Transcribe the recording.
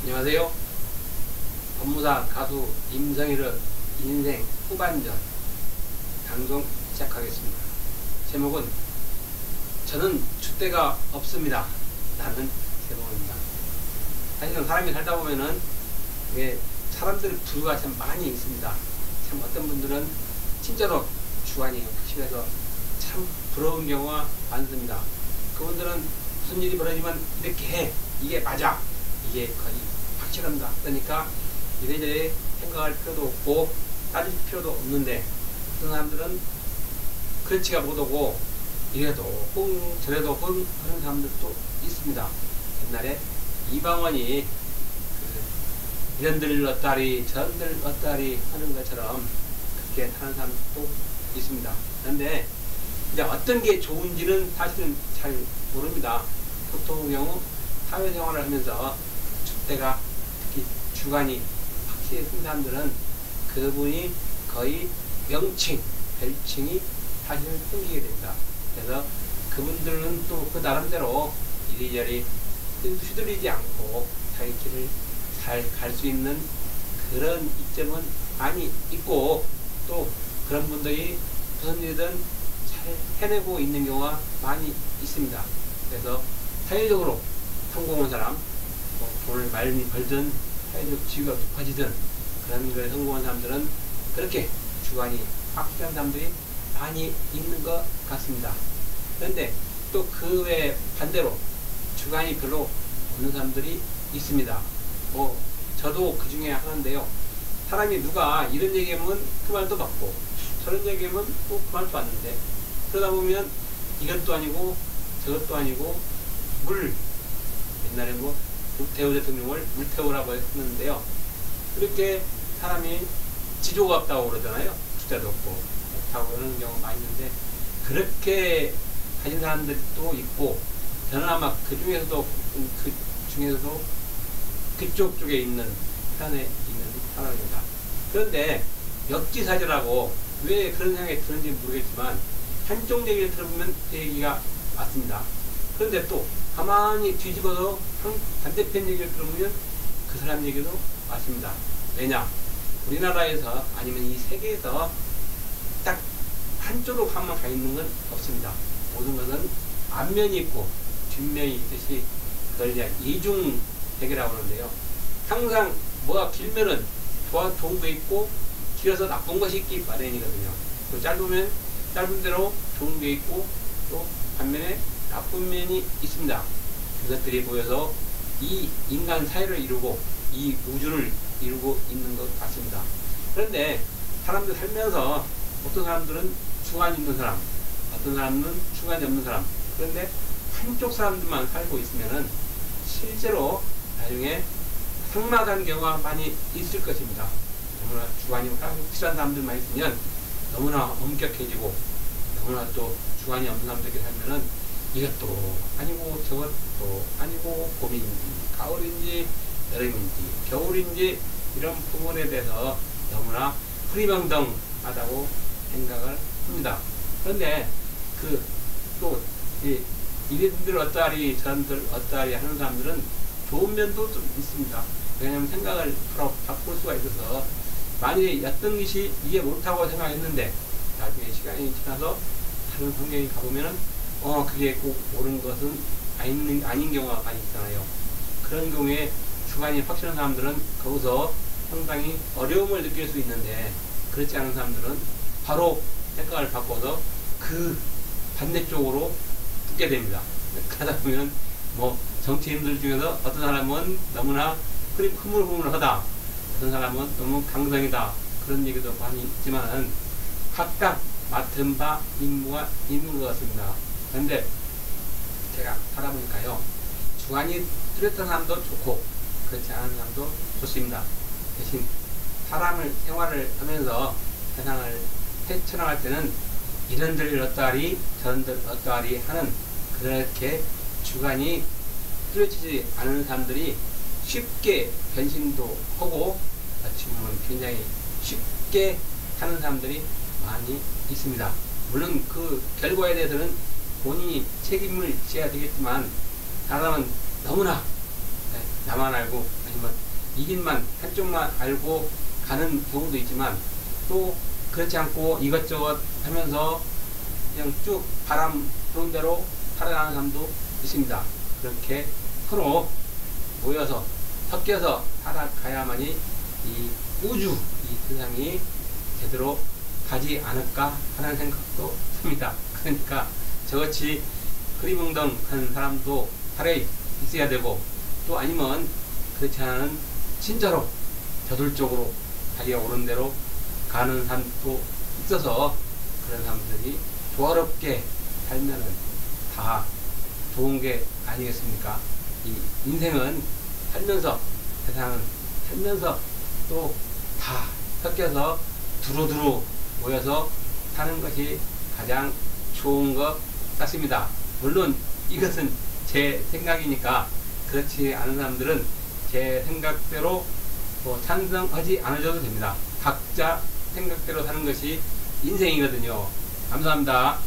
안녕하세요. 법무사 가수 임성일의 인생 후반전 방송 시작하겠습니다. 제목은 저는 줏대가 없습니다 라는 제목입니다. 사실은 사람이 살다 보면은 사람들 부류가 참 많이 있습니다. 참 어떤 분들은 진짜로 주관이 확실해서 참 부러운 경우가 많습니다. 그분들은 무슨 일이 벌어지면 이렇게 해, 이게 맞아, 이게 거의 확실합니다. 그러니까 이래저래 생각할 필요도 없고 따질 필요도 없는데, 어떤 사람들은 그렇지가 못하고 이래도 흥 저래도 흥 하는 사람들도 있습니다. 옛날에 이방원이 이런들 어따리 저런들 어따리 하는 것처럼 그렇게 하는 사람도 있습니다. 그런데 이제 어떤 게 좋은지는 사실은 잘 모릅니다. 보통의 경우 사회생활을 하면서 줏대가 특히 주관이 확실히 쓴 사람들은 그분이 거의 명칭, 별칭이 사실은 생기게 됩니다. 그래서 그분들은 또 그 나름대로 이리저리 휘둘리지 않고 자기 길을 잘 갈 수 있는 그런 이점은 많이 있고, 또 그런 분들이 무슨 일이든 잘 해내고 있는 경우가 많이 있습니다. 그래서 사회적으로 성공한 사람, 돈을 많이 벌든 사회적 지위가 높아지든 그런 거에 성공한 사람들은 그렇게 주관이 확실한 사람들이 많이 있는 것 같습니다. 그런데 또 그 외 반대로 주관이 별로 없는 사람들이 있습니다. 저도 그 중에 하나인데요. 사람이 누가 이런 얘기하면 그 말도 맞고 저런 얘기하면 또 그 말도 맞는데, 그러다 보면 이것도 아니고 저것도 아니고 옛날에 노태우 대통령을 물태우라고 했는데요. 그렇게 사람이 지조가 없다고 그러잖아요. 숫자도 없고 없다고 그러는 경우가 많이 있는데, 그렇게 가진 사람들도 있고, 저는 아마 그 중에서도 그쪽 쪽에 있는 편에 있는 사람입니다. 그런데 역지사지라고 왜 그런 생각이 드는지 모르겠지만, 한쪽 얘기를 들어보면 그 얘기가 맞습니다. 그런데 또 가만히 뒤집어서 반대편 얘기를 들어보면 그 사람 얘기도 맞습니다. 왜냐? 우리나라에서 아니면 이 세계에서 딱 한쪽으로 가만 가 있는 건 없습니다. 모든 것은 앞면이 있고 뒷면이 있듯이 그걸 이제 이중대결이라고 하는데요. 항상 뭐가 길면은 좋은 거 있고 길어서 나쁜 것이 있기 마련이거든요. 또 짧으면 짧은 대로 좋은 게 있고 또 반면에 나쁜 면이 있습니다. 그것들이 모여서 이 인간 사회를 이루고 이 우주를 이루고 있는 것 같습니다. 그런데 사람들 살면서 어떤 사람들은 주관이 있는 사람, 어떤 사람은 주관이 없는 사람, 그런데 한쪽 사람들만 살고 있으면은 실제로 나중에 상막한 경우가 많이 있을 것입니다. 너무나 주관이 확실한 사람들만 있으면 너무나 엄격해지고, 너무나 또 주관이 없는 사람들끼리 살면은 이것도 아니고 저것도 아니고, 봄인지 가을인지 여름인지 겨울인지 이런 부분에 대해서 너무나 흐리멍덩하다고 생각을 합니다. 그런데 또 이들 어떠하리 저들 어떠하리 하는 사람들은 좋은 면도 좀 있습니다. 왜냐하면 생각을 바로 바꿀 수가 있어서, 만일에 어떤 것이 이해 못하고 생각했는데 나중에 시간이 지나서 다른 환경에 가보면은 그게 꼭 옳은 것은 아닌 경우가 많이 있잖아요. 그런 경우에 주관이 확실한 사람들은 거기서 상당히 어려움을 느낄 수 있는데, 그렇지 않은 사람들은 바로 생각을 바꿔서 그 반대쪽으로 붙게 됩니다. 그러다 보면 정치인들 중에서 어떤 사람은 너무나 흐물흐물하다, 어떤 사람은 너무 강성이다, 그런 얘기도 많이 있지만 각각 맡은 바 임무가 있는 것 같습니다. 그런데 제가 하다 보니까요, 주관이 뚜렷한 사람도 좋고 그렇지 않은 사람도 좋습니다. 대신 생활을 하면서 세상을 헤쳐나갈 때는 이런들 어떠하리 저런들 어떠하리 하는, 그렇게 주관이 뚜렷하지 않은 사람들이 쉽게 변심도 하고 어찌 보면 굉장히 쉽게 하는 사람들이 많이 있습니다. 물론 그 결과에 대해서는 본인이 책임을 져야 되겠지만, 사람은 너무나 나만 알고 아니면 이 길만 한쪽만 알고 가는 경우도 있지만 또 그렇지 않고 이것저것 하면서 그냥 쭉 바람 부는 대로 살아가는 사람도 있습니다. 그렇게 서로 모여서 섞여서 살아가야만이 이 우주, 이 세상이 제대로 가지 않을까 하는 생각도 듭니다. 그러니까 저같이 흐리멍덩 하는 사람도 살아 있어야 되고 또 아니면 그렇지 않은 진짜로 저돌적으로 자기가 오른 대로 가는 사람도 있어서 그런 사람들이 조화롭게 살면은 다 좋은 게 아니겠습니까? 이 인생은 살면서 세상은 살면서 또 다 섞여서 두루두루 모여서 사는 것이 가장 좋은 것 같습니다. 물론 이것은 제 생각이니까 그렇지 않은 사람들은 제 생각대로 찬성하지 않으셔도 됩니다. 각자 생각대로 사는 것이 인생이거든요. 감사합니다.